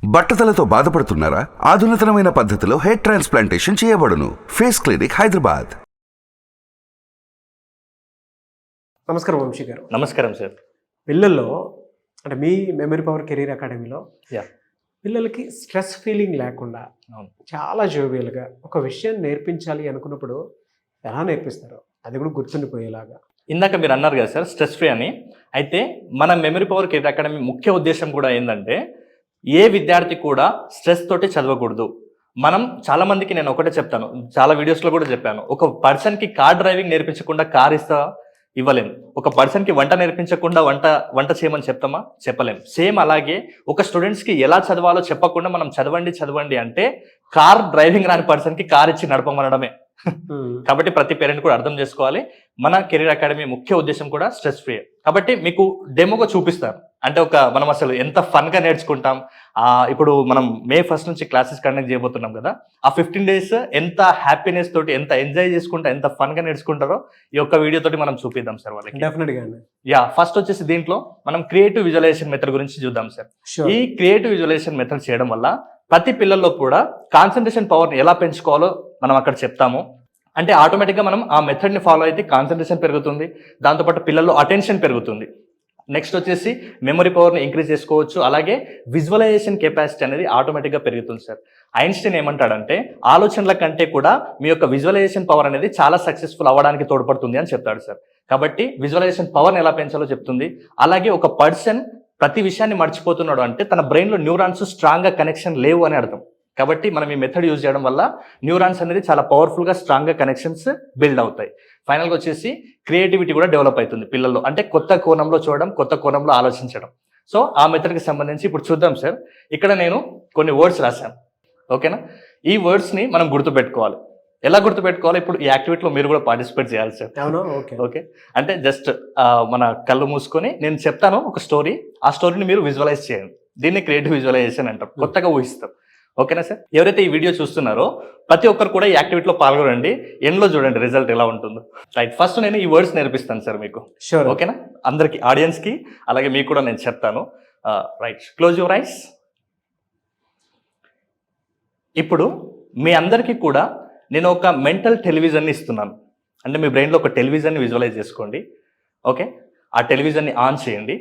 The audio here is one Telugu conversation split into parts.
బట్టతలతో బాధపడుతున్నారా? ఆధునితనమైన పద్ధతిలో హెయిర్ ట్రాన్స్ప్లాంటేషన్ చేయబడును. Face clinic, Hyderabad. నమస్కారం వంశీ గారు. నమస్కారం సార్. పిల్లల్లో అంటే మీ మెమరీ పవర్ కెరీర్ అకాడమీలో పిల్లలకి స్ట్రెస్ ఫీలింగ్ లేకుండా చాలా జోవియల్గా ఒక విషయం నేర్పించాలి అనుకున్నప్పుడు ఎలా నేర్పిస్తారో అది కూడా గుర్తుండిపోయేలాగా. ఇందాక మీరు అన్నారు కదా సార్, స్ట్రెస్ ఫ్రీ అని. అయితే మన మెమరీ పవర్ కెరీర్ అకాడమీ ముఖ్య ఉద్దేశం కూడా ఏంటంటే, ఏ విద్యార్థి కూడా స్ట్రెస్ తోటి చదవకూడదు. మనం చాలా మందికి నేను ఒకటే చెప్తాను, చాలా వీడియోస్లో కూడా చెప్పాను, ఒక పర్సన్కి కార్ డ్రైవింగ్ నేర్పించకుండా కార్ ఇవ్వలేము. ఒక పర్సన్కి వంట నేర్పించకుండా వంట చేయమని చెప్తామా? చెప్పలేము. సేమ్ అలాగే ఒక స్టూడెంట్స్కి ఎలా చదవాలో చెప్పకుండా మనం చదవండి అంటే కార్ డ్రైవింగ్ రాని పర్సన్కి కార్ ఇచ్చి నడపమనడమే. కాబట్టి ప్రతి పేరెంట్ కూడా అర్థం చేసుకోవాలి, మన కెరీర్ అకాడమీ ముఖ్య ఉద్దేశం కూడా స్ట్రెస్ ఫ్రీ. కాబట్టి మీకు డెమోగా చూపిస్తాను, అంటే మనం అసలు ఎంత ఫన్ గా నేర్చుకుంటాం. ఇప్పుడు మనం May 1 నుంచి క్లాసెస్ కండక్ట్ చేయబోతున్నాం కదా, ఆ 15 days ఎంత హ్యాపీనెస్ తోటి, ఎంత ఎంజాయ్ చేసుకుంటా, ఎంత ఫన్ గా నేర్చుకుంటారో ఈ ఒక్క వీడియో తోటి మనం చూపిద్దాం సార్ వాళ్ళకి. డెఫినెట్గా. ఫస్ట్ వచ్చేసి దీంట్లో మనం క్రియేటివ్ విజువలైజేషన్ మెథడ్ గురించి చూద్దాం సార్. ఈ క్రియేటివ్ విజువలైజేషన్ మెథడ్ చేయడం వల్ల ప్రతి పిల్లల్లో కూడా కాన్సన్ట్రేషన్ పవర్ని ఎలా పెంచుకోవాలో మనం అక్కడ చెప్తాము. అంటే ఆటోమేటిక్గా మనం ఆ మెథడ్ని ఫాలో అయితే కాన్సన్ట్రేషన్ పెరుగుతుంది, దాంతోపాటు పిల్లల్లో అటెన్షన్ పెరుగుతుంది. నెక్స్ట్ వచ్చేసి మెమరీ పవర్ని ఇంక్రీజ్ చేసుకోవచ్చు, అలాగే విజువలైజేషన్ కెపాసిటీ అనేది ఆటోమేటిక్గా పెరుగుతుంది సార్. ఐన్స్టీన్ ఏమంటాడంటే, ఆలోచనల కంటే కూడా మీ యొక్క విజువలైజేషన్ పవర్ అనేది చాలా సక్సెస్ఫుల్ అవ్వడానికి తోడ్పడుతుంది అని చెప్తాడు సార్. కాబట్టి విజువలైజేషన్ పవర్ని ఎలా పెంచాలో చెప్తుంది. అలాగే ఒక పర్సన్ ప్రతి విషయాన్ని మర్చిపోతున్నాడు అంటే తన బ్రెయిన్లో న్యూరాన్స్ స్ట్రాంగ్గా కనెక్షన్ లేవు అని అర్థం. కాబట్టి మనం ఈ మెథడ్ యూజ్ చేయడం వల్ల న్యూరాన్స్ అనేది చాలా పవర్ఫుల్గా స్ట్రాంగ్గా కనెక్షన్స్ బిల్డ్ అవుతాయి. ఫైనల్గా వచ్చేసి క్రియేటివిటీ కూడా డెవలప్ అవుతుంది పిల్లల్లో, అంటే కొత్త కోణంలో చూడడం, కొత్త కోణంలో ఆలోచించడం. సో ఆ మెథడ్కి సంబంధించి ఇప్పుడు చూద్దాం సార్. ఇక్కడ నేను కొన్ని వర్డ్స్ రాశాను, ఓకేనా? ఈ వర్డ్స్ని మనం గుర్తుపెట్టుకోవాలి. ఎలా గుర్తుపెట్టుకోవాలి? ఇప్పుడు ఈ యాక్టివిటీలో మీరు కూడా పార్టిసిపేట్ చేయాలి సార్. ఓకే, అంటే జస్ట్ మన కళ్ళు మూసుకొని నేను చెప్తాను ఒక స్టోరీ, ఆ స్టోరీని మీరు విజువలైజ్ చేయండి. దీన్ని క్రియేటివ్ విజువలైజేషన్ అంటాం, కొత్తగా ఊహిస్తాం. ఓకేనా సార్? ఎవరైతే ఈ వీడియో చూస్తున్నారో ప్రతి ఒక్కరు కూడా ఈ యాక్టివిటీలో పాల్గొనండి, ఎండ్లో చూడండి రిజల్ట్ ఎలా ఉంటుందో. రైట్, ఫస్ట్ నేను ఈ వర్డ్స్ నేర్పిస్తాను సార్ మీకు. ఓకేనా? అందరికి, ఆడియన్స్కి, అలాగే మీకు కూడా నేను చెప్తాను. Right, close your eyes. ఇప్పుడు మీ అందరికీ కూడా నేను ఒక మెంటల్ టెలివిజన్ని ఇస్తున్నాను. అంటే మీ బ్రెయిన్లో ఒక టెలివిజన్ని విజువలైజ్ చేసుకోండి. ఓకే, ఆ టెలివిజన్ని ఆన్ చేయండి.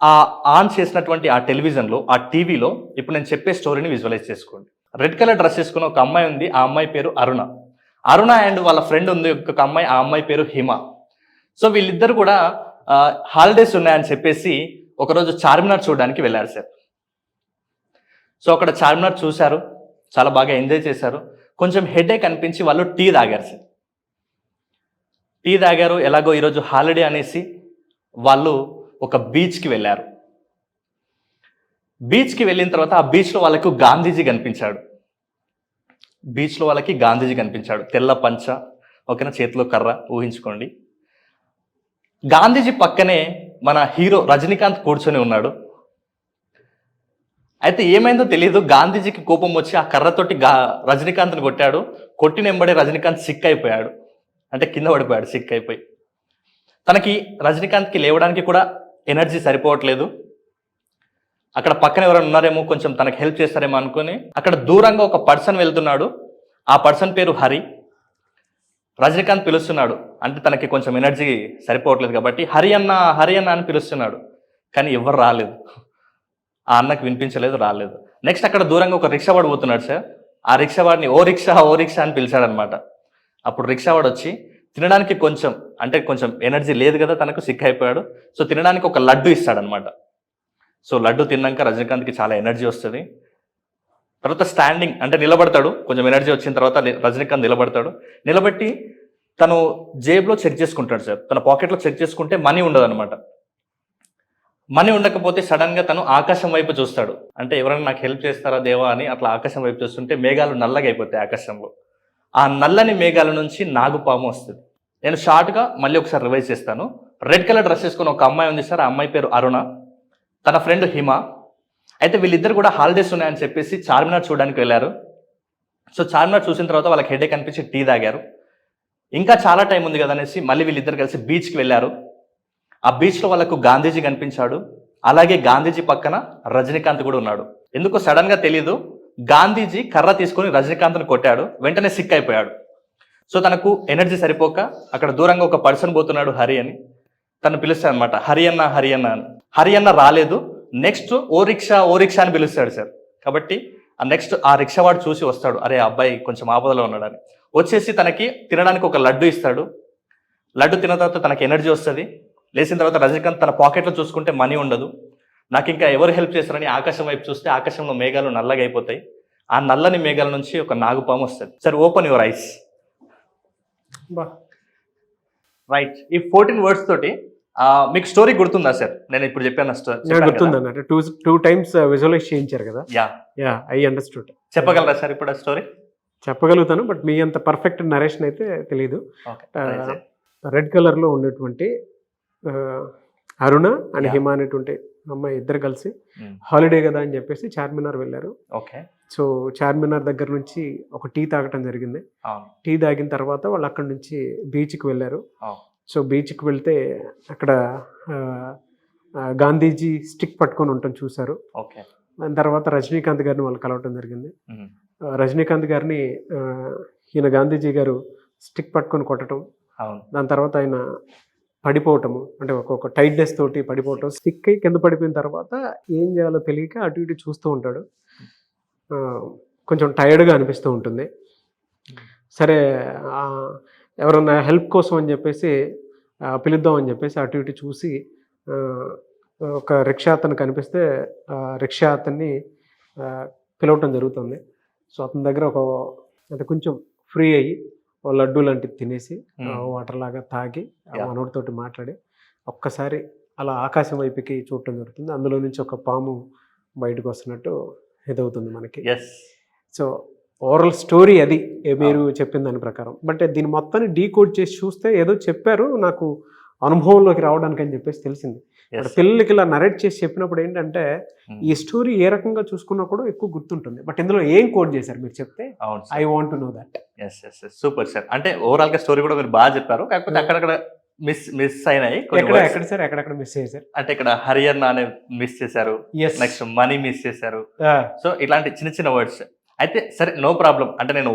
ఆ ఆన్ చేసినటువంటి ఆ టెలివిజన్లో, ఆ టీవీలో ఇప్పుడు నేను చెప్పే స్టోరీని విజువలైజ్ చేసుకోండి. రెడ్ కలర్ డ్రెస్ వేసుకున్న ఒక అమ్మాయి ఉంది, ఆ అమ్మాయి పేరు అరుణ అండ్ వాళ్ళ ఫ్రెండ్ ఉంది ఒక అమ్మాయి, ఆ అమ్మాయి పేరు హిమ. సో వీళ్ళిద్దరు కూడా హాలిడేస్ ఉన్నాయని చెప్పేసి ఒకరోజు చార్మినార్ చూడడానికి వెళ్ళారు సార్. సో అక్కడ చార్మినార్ చూశారు, చాలా బాగా ఎంజాయ్ చేశారు. కొంచెం హెడేక్ అనిపించి వాళ్ళు టీ తాగారు సార్. టీ తాగారు, ఎలాగో ఈరోజు హాలిడే అనేసి వాళ్ళు ఒక బీచ్కి వెళ్ళారు. బీచ్కి వెళ్ళిన తర్వాత ఆ బీచ్లో వాళ్ళకు గాంధీజీ కనిపించాడు. బీచ్లో వాళ్ళకి గాంధీజీ కనిపించాడు, తెల్ల పంచ, ఓకేనా, చేతిలో కర్ర, ఊహించుకోండి. గాంధీజీ పక్కనే మన హీరో రజనీకాంత్ కూర్చొని ఉన్నాడు. అయితే ఏమైందో తెలియదు, గాంధీజీకి కోపం వచ్చి ఆ కర్రతోటి రజనీకాంత్ని కొట్టాడు. కొట్టినెంబడే రజనీకాంత్ సిక్ అయిపోయాడు, అంటే కింద పడిపోయాడు సిక్ అయిపోయి. తనకి రజనీకాంత్కి లేవడానికి కూడా ఎనర్జీ సరిపోవట్లేదు. అక్కడ పక్కన ఎవరైనా ఉన్నారేమో, కొంచెం తనకి హెల్ప్ చేస్తారేమో అనుకుని అక్కడ దూరంగా ఒక పర్సన్ వెళ్తున్నాడు. ఆ పర్సన్ పేరు హరి. రజనీకాంత్ పిలుస్తున్నాడు, అంటే తనకి కొంచెం ఎనర్జీ సరిపోవట్లేదు కాబట్టి హరి అన్న అని పిలుస్తున్నాడు. కానీ ఎవరు రాలేదు, ఆ అన్నకి వినిపించలేదు, రాలేదు. నెక్స్ట్ అక్కడ దూరంగా ఒక రిక్షావాడు పోతున్నాడు సార్. ఆ రిక్షావాడిని ఓ రిక్షా అని పిలిచాడు అనమాట. అప్పుడు రిక్షావాడు వచ్చి తినడానికి కొంచెం ఎనర్జీ లేదు కదా, తనకు సిక్ అయిపోయాడు. సో తినడానికి ఒక లడ్డు ఇస్తాడనమాట. సో లడ్డు తిన్నాక రజనీకాంత్కి చాలా ఎనర్జీ వస్తుంది. తర్వాత స్టాండింగ్ అంటే నిలబడతాడు, కొంచెం ఎనర్జీ వచ్చిన తర్వాత రజనీకాంత్ నిలబట్టి తను జేబులో చెక్ చేసుకుంటాడు సార్. తన పాకెట్లో చెక్ చేసుకుంటే మనీ ఉండదు అనమాట. మనీ ఉండకపోతే సడన్గా తను ఆకాశం వైపు చూస్తాడు, అంటే ఎవరైనా నాకు హెల్ప్ చేస్తారా దేవా అని. అట్లా ఆకాశం వైపు చూస్తుంటే మేఘాలు నల్లగా అయిపోతాయి ఆకాశంలో. ఆ నల్లని మేఘాల నుంచి నాగుపాము వస్తుంది. నేను షార్ట్గా మళ్ళీ ఒకసారి రివైజ్ చేస్తాను. రెడ్ కలర్ డ్రెస్ వేసుకుని ఒక అమ్మాయి ఉంది సార్, ఆ అమ్మాయి పేరు అరుణ, తన ఫ్రెండ్ హిమ. అయితే వీళ్ళిద్దరు కూడా హాలిడేస్ ఉన్నాయని చెప్పేసి చార్మినార్ చూడడానికి వెళ్ళారు. సో చార్మినార్ చూసిన తర్వాత వాళ్ళకి హెడేక్ అనిపించి టీ తాగారు. ఇంకా చాలా టైం ఉంది కదా అనేసి మళ్ళీ వీళ్ళిద్దరు కలిసి బీచ్కి వెళ్ళారు. ఆ బీచ్లో వాళ్ళకు గాంధీజీ కనిపించాడు, అలాగే గాంధీజీ పక్కన రజనీకాంత్ కూడా ఉన్నాడు. ఎందుకో సడన్ గా తెలీదు, గాంధీజీ కర్ర తీసుకొని రజనీకాంత్ని కొట్టాడు, వెంటనే సిక్ అయిపోయాడు. సో తనకు ఎనర్జీ సరిపోక అక్కడ దూరంగా ఒక పర్సన్ పోతున్నాడు, హరి అని. తను పిలుస్తాడు అనమాట, హరియన్న హరియన్న అని. హరియన్న రాలేదు. నెక్స్ట్ ఓ రిక్షా అని పిలుస్తాడు సార్. కాబట్టి ఆ రిక్షా వాడు చూసి వస్తాడు, అరే అబ్బాయి కొంచెం ఆపదలో ఉన్నాడని. వచ్చేసి తనకి తినడానికి ఒక లడ్డు ఇస్తాడు. లడ్డు తిన్న తర్వాత తనకి ఎనర్జీ వస్తుంది. లేచిన తర్వాత రజనీకాంత్ తన పాకెట్లో చూసుకుంటే మనీ ఉండదు. నాకు ఇంకా ఎవరు హెల్ప్ చేస్తారని ఆకాశం వైపు చూస్తే ఆకాశంలో మేఘాలు నల్లగా అయిపోతాయి. ఆ నల్లని మేఘాల నుంచి ఒక నాగుపాము వస్తుంది. Sir open your eyes. Right. ఈ 14 వర్డ్స్ తోటి మీకు స్టోరీ గుర్తుందా సార్? నేను ఇప్పుడు చెప్పాను గుర్తుంది అన్నట్టు. టూ టైమ్స్ విజువలైజ్ చేయించారు కదా. Yeah I understood. చెప్పగలరా సార్ ఇప్పుడు ఆ స్టోరీ? చెప్పగలుగుతాను, బట్ మీ అంత పర్ఫెక్ట్ నరేషన్ అయితే తెలియదు. రెడ్ కలర్ లో ఉన్నటువంటి అరుణ అండ్ హిమ అనేటువంటి అమ్మాయి ఇద్దరు కలిసి హాలిడే కదా అని చెప్పేసి చార్మినార్ వెళ్ళారు. ఓకే. సో చార్మినార్ దగ్గర నుంచి ఒక టీ తాగటం జరిగింది. టీ తాగిన తర్వాత వాళ్ళు అక్కడ నుంచి బీచ్కి వెళ్ళారు. సో బీచ్కి వెళ్తే అక్కడ గాంధీజీ స్టిక్ పట్టుకొని ఉండటం చూశారు. దాని తర్వాత రజనీకాంత్ గారిని వాళ్ళు కలవటం జరిగింది. రజనీకాంత్ గారిని ఈయన గాంధీజీ గారు స్టిక్ పట్టుకొని కొట్టడం, దాని తర్వాత ఆయన పడిపోవటము, అంటే ఒక్కొక్క టైట్నెస్ తోటి పడిపోవటం, స్టిక్ అయి కింద పడిపోయిన తర్వాత ఏం చేయాలో తెలియక అటు ఇటు చూస్తూ ఉంటాడు. కొంచెం టైర్డ్గా అనిపిస్తూ ఉంటుంది. సరే ఎవరన్నా హెల్ప్ కోసం అని చెప్పేసి పిలుద్దాం అని చెప్పేసి అటు ఇటు చూసి ఒక రిక్షా అతను కనిపిస్తే రిక్షా అతన్ని పిలవటం జరుగుతుంది. సో అతని దగ్గర అంటే కొంచెం ఫ్రీ అయ్యి ఓ లడ్డు లాంటిది తినేసి వాటర్ లాగా తాగి మనోడితోటి మాట్లాడి ఒక్కసారి అలా ఆకాశం వైపుకి చూడటం జరుగుతుంది. అందులో నుంచి ఒక పాము బయటకు వస్తున్నట్టు ఇదవుతుంది మనకి. సో ఓవరాల్ స్టోరీ అది మీరు చెప్పిన దాని ప్రకారం. బట్ దీని మొత్తాన్ని డీకోడ్ చేసి చూస్తే ఏదో చెప్పారు నాకు అనుభవంలోకి రావడానికి అని చెప్పేసి తెలిసింది. పిల్లలకి ఇలా నరేట్ చేసి చెప్పినప్పుడు ఏంటంటే ఈ స్టోరీ ఏ రకంగా చూసుకున్నా కూడా ఎక్కువ గుర్తుంటుంది. బట్ ఇందులో ఏం కోడ్ చేశారు మీరు చెప్తే I want to know that. Super sir. అంటే ఓవరాల్ గా స్టోరీ కూడా మీరు బాగా చెప్పారు, కాకపోతే అక్కడక్కడ మిస్ అయినాయి. ఎక్కడ సార్ ఎక్కడెక్కడ మిస్ చేశారు అంటే ఇక్కడ హరియన్న అనే మిస్ చేశారు, నెక్స్ట్ మనీ మిస్ చేశారు. సో ఇలాంటి చిన్న చిన్న వర్డ్స్ అయితే సరే నో ప్రాబ్లం. అంటే నేను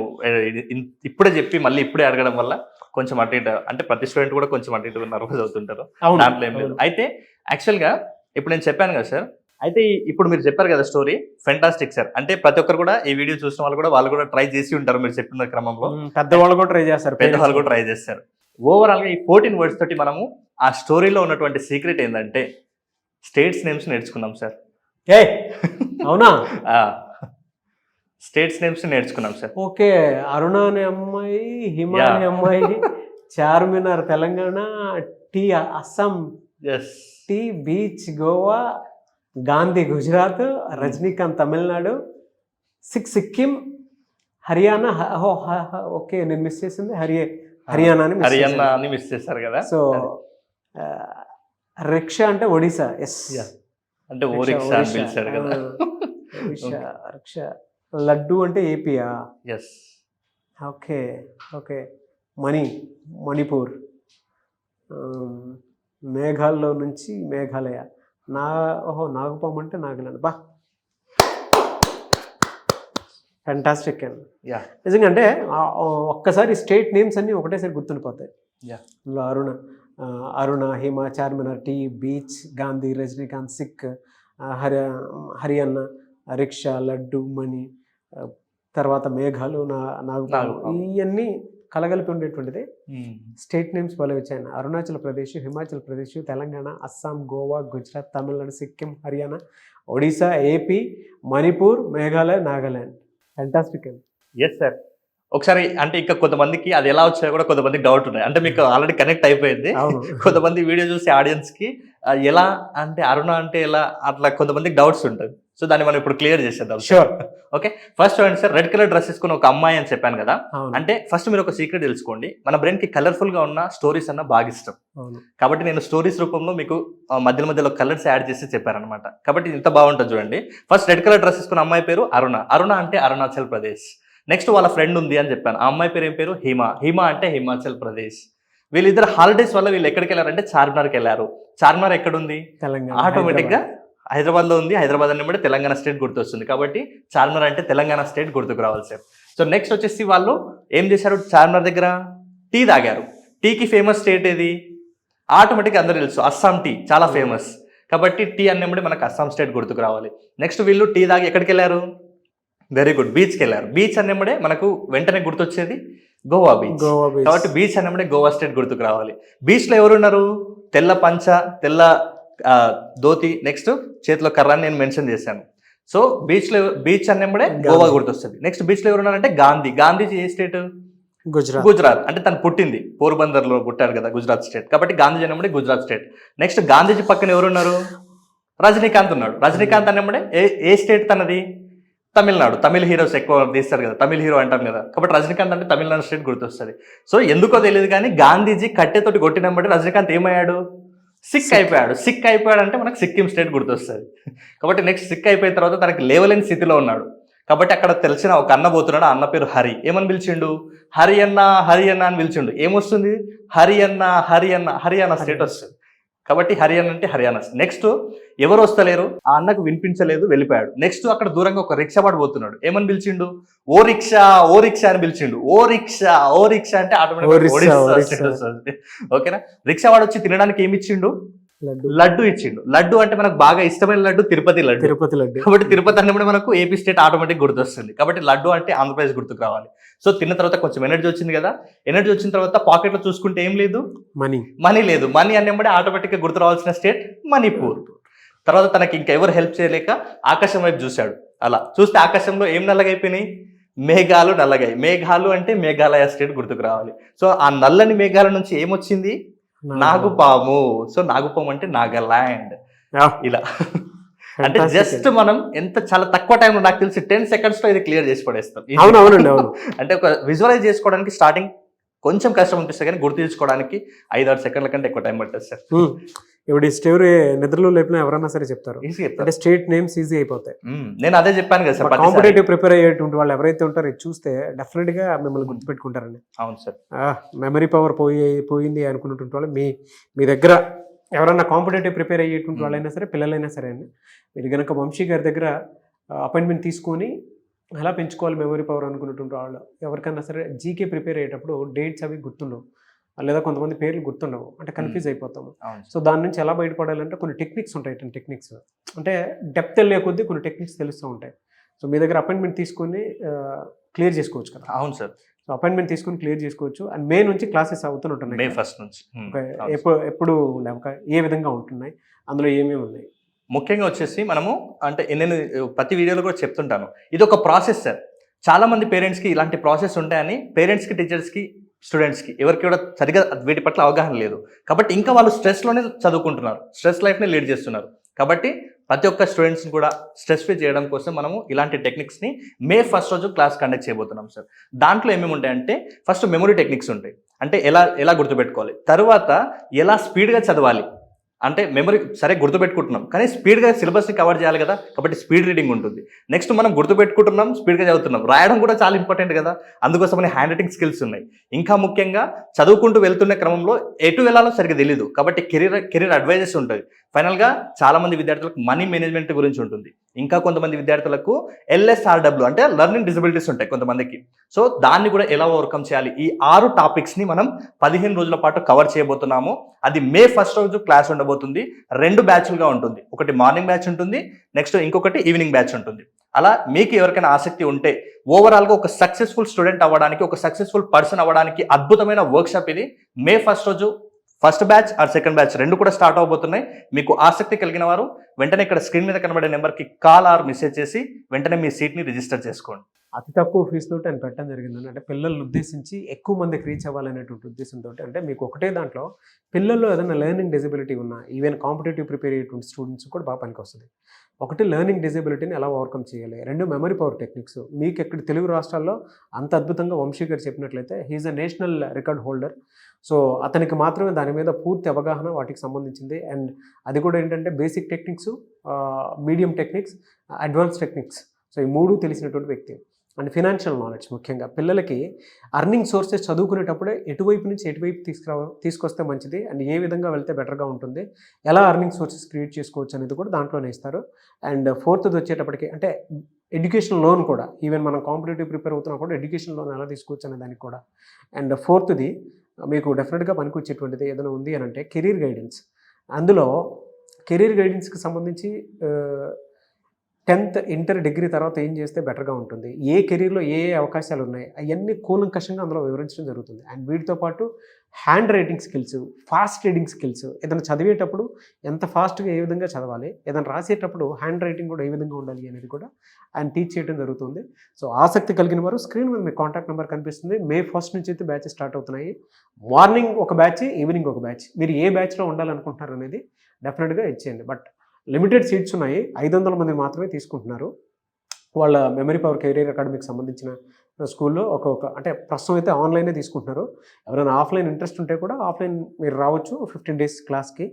ఇప్పుడే చెప్పి మళ్ళీ ఇప్పుడే అడగడం వల్ల కొంచెం అటు ఇటు, అంటే ప్రతి స్టూడెంట్ కూడా కొంచెం అటు ఇటు నర్వస్ అవుతుంటారు, దాంట్లో ఏం లేదు. అయితే యాక్చువల్గా ఇప్పుడు నేను చెప్పాను కదా సార్, అయితే ఇప్పుడు మీరు చెప్పారు కదా స్టోరీ ఫెంటాస్టిక్ సార్. అంటే ప్రతి ఒక్కరు కూడా ఈ వీడియో చూసిన వాళ్ళు కూడా ట్రై చేసి ఉంటారు మీరు చెప్పిన క్రమంలో. పెద్దవాళ్ళు కూడా ట్రై చేస్తారు, పెద్దవాళ్ళు కూడా ట్రై చేస్తారు. ఓవరాల్ గా ఈ 14 వర్డ్స్ తోటి మనము ఆ స్టోరీలో ఉన్నటువంటి సీక్రెట్ ఏంటంటే స్టేట్స్ నేమ్స్ నేర్చుకున్నాం సార్. అవునా? స్టేట్స్ నేమ్స్ నేర్చుకున్నాం సార్. ఓకే. అరుణ అనే అమ్మాయి, హిమ అనే అమ్మాయి, Charminar Telangana, tea Assam, tea beach Goa, Gandhi Gujarat, Rajinikanth Tamil Nadu, Sikkim, Haryana. Okay నేను మిస్ చేసింది హర్యానా అని మిస్ చేశారు కదా. సో రిక్షా అంటే ఒడిశా. ఎస్, అంటే ఓ రిక్షా అని పిలిచాడు కదా. రిక్షా. లడ్డు అంటే ఏపీయా? ఎస్. Okay okay. మణిపూర్. మేఘాల్లో నుంచి మేఘాలయ. నాగపాము అంటే నాగలాండ్. బా ఫ్యాంటాస్టిక్ అండి. నిజంగా అంటే ఒక్కసారి స్టేట్ నేమ్స్ అన్నీ ఒకటేసారి గుర్తుండిపోతాయి. అరుణ, హిమ, Charminar, tea, beach, Gandhi, Rajinikanth, Sikh, Haryana, rickshaw, laddoo, మణి, తర్వాత మేఘాలు, నాగపాము, ఇవన్నీ కలగలిపి ఉండేటువంటిది స్టేట్ నేమ్స్ భలే వచ్చాయి. అరుణాచల్ ప్రదేశ్, హిమాచల్ ప్రదేశ్, తెలంగాణ, అస్సాం, గోవా, గుజరాత్, తమిళనాడు, సిక్కిం, హర్యానా, ఒడిశా, ఏపీ, మణిపూర్, మేఘాలయ, నాగాలాండ్. ఫ్యాంటాస్టిక్ అండి. Yes sir. ఒకసారి అంటే ఇంకా కొంతమందికి అది ఎలా వచ్చాయో కూడా కొంతమందికి డౌట్ ఉన్నాయి. అంటే మీకు ఆల్రెడీ కనెక్ట్ అయిపోయింది. కొంతమంది వీడియో చూసే ఆడియన్స్ కి ఎలా అంటే అరుణ అంటే ఎలా అట్లా కొంతమందికి డౌట్స్ ఉంటుంది. సో దాన్ని మనం ఇప్పుడు క్లియర్ చేసేద్దాం. షూర్. ఓకే. ఫస్ట్ చూడండి సార్, రెడ్ కలర్ డ్రెస్ వేసుకుని ఒక అమ్మాయి అని చెప్పాను కదా. అంటే ఫస్ట్ మీరు ఒక సీక్రెట్ తెలుసుకోండి, మన బ్రెయిన్ కి కలర్ఫుల్ గా ఉన్న స్టోరీస్ అన్న బాగా ఇష్టం. కాబట్టి నేను స్టోరీస్ రూపంలో మీకు మధ్యలో కలర్స్ యాడ్ చేసి చెప్పారనమాట. కాబట్టి ఇంత బాగుంటుంది చూడండి. ఫస్ట్ రెడ్ కలర్ డ్రెస్ వేసుకున్న అమ్మాయి పేరు అరుణ. అరుణ అంటే అరుణాచల్ ప్రదేశ్. నెక్స్ట్ వాళ్ళ ఫ్రెండ్ ఉంది అని చెప్పాను, ఆ అమ్మాయి పేరు ఏం పేరు? హిమ. హిమ అంటే హిమాచల్ ప్రదేశ్. వీళ్ళిద్దరు హాలిడేస్ వల్ల వీళ్ళు ఎక్కడికి వెళ్ళారంటే చార్మినార్కి వెళ్ళారు. చార్మినార్ ఎక్కడుంది? తెలంగాణ. ఆటోమేటిక్ గా హైదరాబాద్లో ఉంది, హైదరాబాద్ అని కూడా తెలంగాణ స్టేట్ గుర్తొస్తుంది. కాబట్టి చార్మినార్ అంటే తెలంగాణ స్టేట్ గుర్తుకు రావాలి సార్. సో నెక్స్ట్ వచ్చేసి వాళ్ళు ఏం చేశారు, చార్మినార్ దగ్గర టీ తాగారు. టీకి ఫేమస్ స్టేట్ ఏది, ఆటోమేటిక్గా అందరూ తెలుసు అస్సాం టీ చాలా ఫేమస్. కాబట్టి టీ అన్నప్పుడు మనకు అస్సాం స్టేట్ గుర్తుకు రావాలి. నెక్స్ట్ వీళ్ళు టీ తాగి ఎక్కడికి వెళ్ళారు, వెరీ గుడ్, బీచ్కి వెళ్ళారు. బీచ్ అన్నప్పుడే మనకు వెంటనే గుర్తొచ్చేది గోవా బీచ్. కాబట్టి బీచ్ అన్నప్పుడే గోవా స్టేట్ గుర్తుకు రావాలి. బీచ్లో ఎవరున్నారు, తెల్ల పంచ, తెల్ల ధోతి, నెక్స్ట్ చేతిలో కర్రాన్ని నేను మెన్షన్ చేశాను. సో బీచ్ అన్నప్పుడే గోవా గుర్తొస్తుంది. నెక్స్ట్ బీచ్లో ఎవరున్నారంటే గాంధీ. గాంధీజీ ఏ స్టేట్, గుజరాత్. అంటే తను పుట్టింది పోర్బందర్లో పుట్టారు కదా, గుజరాత్ స్టేట్. కాబట్టి గాంధీజీ అన్నప్పుడే గుజరాత్ స్టేట్. నెక్స్ట్ గాంధీజీ పక్కన ఎవరున్నారు, రజనీకాంత్ ఉన్నాడు. రజనీకాంత్ అన్నప్పుడే ఏ స్టేట్ తనది, తమిళనాడు. తమిళ హీరోస్ ఎక్కువ తీస్తారు కదా, తమిళ హీరో అంటాం కదా. కాబట్టి రజనీకాంత్ అంటే తమిళనాడు స్టేట్ గుర్తొస్తుంది. సో ఎందుకో తెలియదు కానీ గాంధీజీ కట్టెతోటి కొట్టినప్పుడు రజనీకాంత్ ఏమయ్యాడు, సిక్ అయిపోయాడు. సిక్ అయిపోయాడు అంటే మనకు సిక్కిం స్టేట్ గుర్తొస్తుంది. కాబట్టి నెక్స్ట్ సిక్ అయిపోయిన తర్వాత తనకి లేవలేని స్థితిలో ఉన్నాడు. కాబట్టి అక్కడ తెలిసిన ఒక అన్న పోతున్నాడు. ఆ అన్న పేరు హరి. ఏమని పిలిచిండు, హరియన్న హరియన్న అని పిలిచిండు. ఏమొస్తుంది, హరియానా స్టేట్ వస్తుంది. కాబట్టి హర్యానా అంటే హర్యానా. నెక్స్ట్ ఎవరు వస్తలేరు, ఆ అన్నకు వినిపించలేదు, వెళ్ళిపోయాడు. నెక్స్ట్ అక్కడ దూరంగా ఒక రిక్షా వాడు పోతున్నాడు. ఏమని పిలిచిండు, ఓ రిక్షా అని పిలిచిండు. ఓ రిక్షా అంటే ఆటోమేటిక్. ఓకేనా. రిక్షా వాడు వచ్చి తినడానికి ఏమి ఇచ్చిండు, లడ్డు ఇచ్చిండు. లడ్డు అంటే మనకు బాగా ఇష్టమైన లడ్డు తిరుపతి లడ్డు. కాబట్టి తిరుపతి అన్నప్పుడు మనకు ఏపీ స్టేట్ ఆటోమేటిక్ గుర్తొస్తుంది. కాబట్టి లడ్డు అంటే ఆంధ్రప్రదేశ్ గుర్తుకు రావాలి. సో తిన్న తర్వాత కొంచెం ఎనర్జీ వచ్చింది కదా, ఎనర్జీ వచ్చిన తర్వాత పాకెట్ లో చూసుకుంటే ఏం లేదు, మనీ లేదు. మనీ అన్నప్పుడు ఆటోమేటిక్ గా గుర్తు రావాల్సిన స్టేట్ మణిపూర్. తర్వాత తనకి ఇంకా ఎవరు హెల్ప్ చేయలేక ఆకాశం వైపు చూశాడు. అలా చూస్తే ఆకాశంలో ఏం నల్లగైపోయినాయి, మేఘాలు నల్లగాయి. మేఘాలు అంటే మేఘాలయ స్టేట్ గుర్తుకు రావాలి. సో ఆ నల్లని మేఘాల నుంచి ఏమొచ్చింది, నాగుపాము. సో నాగుపాము అంటే నాగాలాండ్. ఇలా అంటే జస్ట్ మనం ఎంత చాలా తక్కువ టైంలో, నాకు తెలిసి 10 seconds లో ఇది క్లియర్ చేసి పడేస్తాం. అంటే ఒక విజువలైజ్ చేసుకోవడానికి స్టార్టింగ్ కొంచెం కష్టం అనిపిస్తుంది కానీ గుర్తు తెచ్చుకోవడానికి 5-6 సెకండ్ల కంటే ఎక్కువ టైం పడుతుంది సార్. ఇప్పుడు ఈ స్టోరీ నిద్రలో లేపినా ఎవరైనా సరే చెప్తారు, అంటే స్టేట్ నేమ్స్ ఈజీ అయిపోతాయి. నేను అదే చెప్పాను కదా సార్, కాంపిటేటివ్ ప్రిపేర్ అయ్యేటువంటి వాళ్ళు ఎవరైతే ఉంటారో ఇది చూస్తే డెఫినెట్ గా మిమ్మల్ని గుర్తుపెట్టుకుంటారండి. అవును సార్. మెమరీ పవర్ పోయింది అనుకున్నటువంటి వాళ్ళు మీ దగ్గర ఎవరన్నా కాంపిటేటివ్ ప్రిపేర్ అయ్యేటువంటి వాళ్ళైనా సరే, పిల్లలైనా సరే అండి, మీరు కనుక వంశీ గారి దగ్గర అపాయింట్మెంట్ తీసుకొని ఎలా పెంచుకోవాలి మెమరీ పవర్ అనుకున్నటువంటి వాళ్ళు ఎవరికైనా సరే జీకే ప్రిపేర్ అయ్యేటప్పుడు డేట్స్ అవి గుర్తుండవు, లేదా కొంతమంది పేర్లు గుర్తుండవు, అంటే కన్ఫ్యూజ్ అయిపోతాము. సో దాని నుంచి ఎలా బయటపడాలంటే కొన్ని టెక్నిక్స్ ఉంటాయి. టెక్నిక్స్ అంటే డెప్త్ వెళ్ళే కొద్దీ కొన్ని టెక్నిక్స్ తెలుస్తూ ఉంటాయి. సో మీ దగ్గర అపాయింట్మెంట్ తీసుకొని క్లియర్ చేసుకోవచ్చు కదా. అవును సార్. సో అపాయింట్మెంట్ తీసుకొని క్లియర్ చేసుకోవచ్చు. అండ్ మే నుంచి క్లాసెస్ అవుతుంటున్నాయి, May 1st నుంచి. ఎప్పుడు ఏ విధంగా ఉంటున్నాయి, అందులో ఏమేమి ఉన్నాయి? ముఖ్యంగా వచ్చేసి మనము అంటే నేను ప్రతి వీడియోలో కూడా చెప్తుంటాను, ఇది ఒక ప్రాసెస్ సార్. చాలా మంది పేరెంట్స్కి ఇలాంటి ప్రాసెస్ ఉంటాయని, పేరెంట్స్కి, టీచర్స్కి, స్టూడెంట్స్కి ఎవరికి కూడా సరిగా వీటి పట్ల అవగాహన లేదు. కాబట్టి ఇంకా వాళ్ళు స్ట్రెస్లోనే చదువుకుంటున్నారు, స్ట్రెస్ లైఫ్ని లీడ్ చేస్తున్నారు. కాబట్టి ప్రతి ఒక్క స్టూడెంట్స్ని కూడా స్ట్రెస్ ఫ్రీ చేయడం కోసం మనము ఇలాంటి టెక్నిక్స్ని May 1st రోజు క్లాస్ కండక్ట్ చేయబోతున్నాం సార్. దాంట్లో ఏమేమి ఉంటాయంటే ఫస్ట్ మెమరీ టెక్నిక్స్ ఉంటాయి, అంటే ఎలా గుర్తుపెట్టుకోవాలి, తర్వాత ఎలా స్పీడ్గా చదవాలి, అంటే మెమరీ సరే గుర్తుపెట్టుకుంటున్నాం కానీ స్పీడ్గా సిలబస్ని కవర్ చేయాలి కదా, కాబట్టి స్పీడ్ రీడింగ్ ఉంటుంది. నెక్స్ట్ మనం గుర్తుపెట్టుకుంటున్నాం, స్పీడ్గా చదువుతున్నాం, రాయడం కూడా చాలా ఇంపార్టెంట్ కదా, అందుకోసమని హ్యాండ్ రైటింగ్ స్కిల్స్ ఉన్నాయి. ఇంకా ముఖ్యంగా చదువుకుంటూ వెళ్తున్న క్రమంలో ఎటు వెళ్ళాలో సరిగ్గా తెలియదు, కాబట్టి కెరీర్ అడ్వైజెస్ ఉంటుంది. ఫైనల్గా చాలామంది విద్యార్థులకు మనీ మేనేజ్మెంట్ గురించి ఉంటుంది. ఇంకా కొంతమంది విద్యార్థులకు LSRW అంటే లెర్నింగ్ డిజబిలిటీస్ ఉంటాయి కొంతమందికి. సో దాన్ని కూడా ఎలా ఓవర్కమ్ చేయాలి, ఈ 6 టాపిక్స్ని మనం 15 రోజుల పాటు కవర్ చేయబోతున్నాము. అది May 1st రోజు క్లాస్ ఉండబోతుంది. 2 బ్యాచ్లుగా ఉంటుంది, ఒకటి మార్నింగ్ బ్యాచ్ ఉంటుంది, నెక్స్ట్ ఇంకొకటి ఈవినింగ్ బ్యాచ్ ఉంటుంది. అలా మీకు ఎవరికైనా ఆసక్తి ఉంటే ఓవరాల్గా ఒక సక్సెస్ఫుల్ స్టూడెంట్ అవ్వడానికి, ఒక సక్సెస్ఫుల్ పర్సన్ అవ్వడానికి అద్భుతమైన వర్క్షాప్ ఇది. May 1st రోజు first batch or second batch 2 కూడా స్టార్ట్ అవబోతున్నాయి. మీకు ఆసక్తి కలిగిన వారు వెంటనే ఇక్కడ స్క్రీన్ మీద కనబడే నెంబర్కి కాల్ ఆర్ మెసేజ్ చేసి వెంటనే మీ సీట్ని రిజిస్టర్ చేసుకోండి. అతి తక్కువ ఫీజుతో ఆయన పెట్టడం జరిగిందని, అంటే పిల్లల్ని ఉద్దేశించి ఎక్కువ మందికి రీచ్ అవ్వాలనేటువంటి ఉద్దేశంతో. అంటే మీకు ఒకటే దాంట్లో పిల్లల్లో ఏదైనా లెర్నింగ్ డిజబిలిటీ ఉన్నా, ఈవెన్ కాంపిటేటివ్ ప్రిపేర్ అయ్యేటువంటి స్టూడెంట్స్ కూడా బాగా పనికి వస్తుంది. ఒకటి లెర్నింగ్ డిజబిలిటీని ఎలా ఓవర్కమ్ చేయాలి, 2 మెమరీ పవర్ టెక్నిక్స్. మీకు ఎక్కడ తెలుగు రాష్ట్రాల్లో అంత అద్భుతంగా వంశీ గారు చెప్పినట్లయితే he is a national record holder. So అతనికి మాత్రమే దాని మీద పూర్తి అవగాహన వాటికి సంబంధించింది. అండ్ అది కూడా ఏంటంటే basic techniques, medium techniques, advance techniques. So ఈ 3 తెలిసినటువంటి వ్యక్తి. అండ్ ఫినాన్షియల్ నాలెడ్జ్ ముఖ్యంగా పిల్లలకి అర్నింగ్ సోర్సెస్ చదువుకునేటప్పుడే ఎటువైపు నుంచి ఎటువైపు తీసుకొస్తే మంచిది అండ్ ఏ విధంగా వెళ్తే బెటర్గా ఉంటుంది, ఎలా అర్నింగ్ సోర్సెస్ క్రియేట్ చేసుకోవచ్చు అనేది కూడా దాంట్లోనే ఇస్తారు. అండ్ ఫోర్త్ది వచ్చేటప్పటికి అంటే ఎడ్యుకేషన్ లోన్ కూడా, ఈవెన్ మనం కాంపిటేటివ్ ప్రిపేర్ అవుతున్నా కూడా ఎడ్యుకేషన్ లోన్ ఎలా తీసుకోవచ్చు అనే దానికి కూడా. అండ్ ఫోర్త్ది మీకు డెఫినెట్గా పనికొచ్చేటువంటిది ఏదైనా ఉంది అని అంటే కెరీర్ గైడెన్స్. అందులో కెరీర్ గైడెన్స్కి సంబంధించి 10th, ఇంటర్, డిగ్రీ తర్వాత ఏం చేస్తే బెటర్గా ఉంటుంది, ఏ కెరీర్లో ఏ ఏ అవకాశాలు ఉన్నాయి, అవన్నీ కూలంకషంగా అందులో వివరించడం జరుగుతుంది. అండ్ వీటితో పాటు hand writing skills, fast reading skills, ఏదైనా చదివేటప్పుడు ఎంత ఫాస్ట్గా ఏ విధంగా చదవాలి, ఏదైనా రాసేటప్పుడు హ్యాండ్ రైటింగ్ కూడా ఏ విధంగా ఉండాలి అనేది కూడా ఆయన టీచ్ చేయడం జరుగుతుంది. సో ఆసక్తి కలిగిన వారు స్క్రీన్ మీద మీ కాంటాక్ట్ నెంబర్ కనిపిస్తుంది. May 1st నుంచి అయితే బ్యాచెస్ స్టార్ట్ అవుతున్నాయి. మార్నింగ్ ఒక బ్యాచ్, ఈవినింగ్ ఒక బ్యాచ్. మీరు ఏ బ్యాచ్లో ఉండాలనుకుంటున్నారు అనేది డెఫినెట్గా ఇచ్చేయండి. బట్ లిమిటెడ్ సీట్స్ ఉన్నాయి, 500 మంది మాత్రమే తీసుకుంటున్నారు. వాళ్ళ మెమరీ పవర్ కెరీర్ అకాడమీకి సంబంధించిన స్కూల్లో అంటే ప్రస్తుతం అయితే ఆన్లైనే తీసుకుంటున్నారు. ఎవరైనా ఆఫ్లైన్ ఇంట్రెస్ట్ ఉంటే కూడా ఆఫ్లైన్ మీరు రావచ్చు 15 days క్లాస్కి.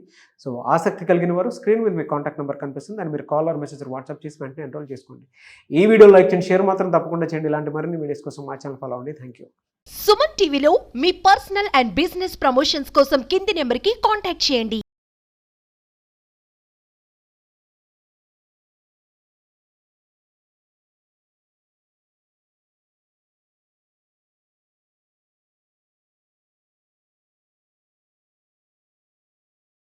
సో ఆసక్తి కలిగిన వారు స్క్రీన్ మీద మీ కాంటాక్ట్ నెంబర్ కనిపిస్తుంది అండ్ మీరు కాల్ ఆర్ మెసేజ్ వాట్సాప్ చేసి వెంటనే ఎన్రోల్ చేసుకోండి. ఈ వీడియో లైక్ చేయండి, షేర్ మాత్రం తప్పకుండా చేయండి. ఇలాంటి మరిన్ని వీడియోస్ కోసం మా ఛానల్ ఫాలో అవ్వండి. Thank you. సుమన్ టీవీలో మీ పర్సనల్ అండ్ బిజినెస్ ప్రమోషన్స్ కోసం కింది నెంబర్కి కాంటాక్ట్ చేయండి.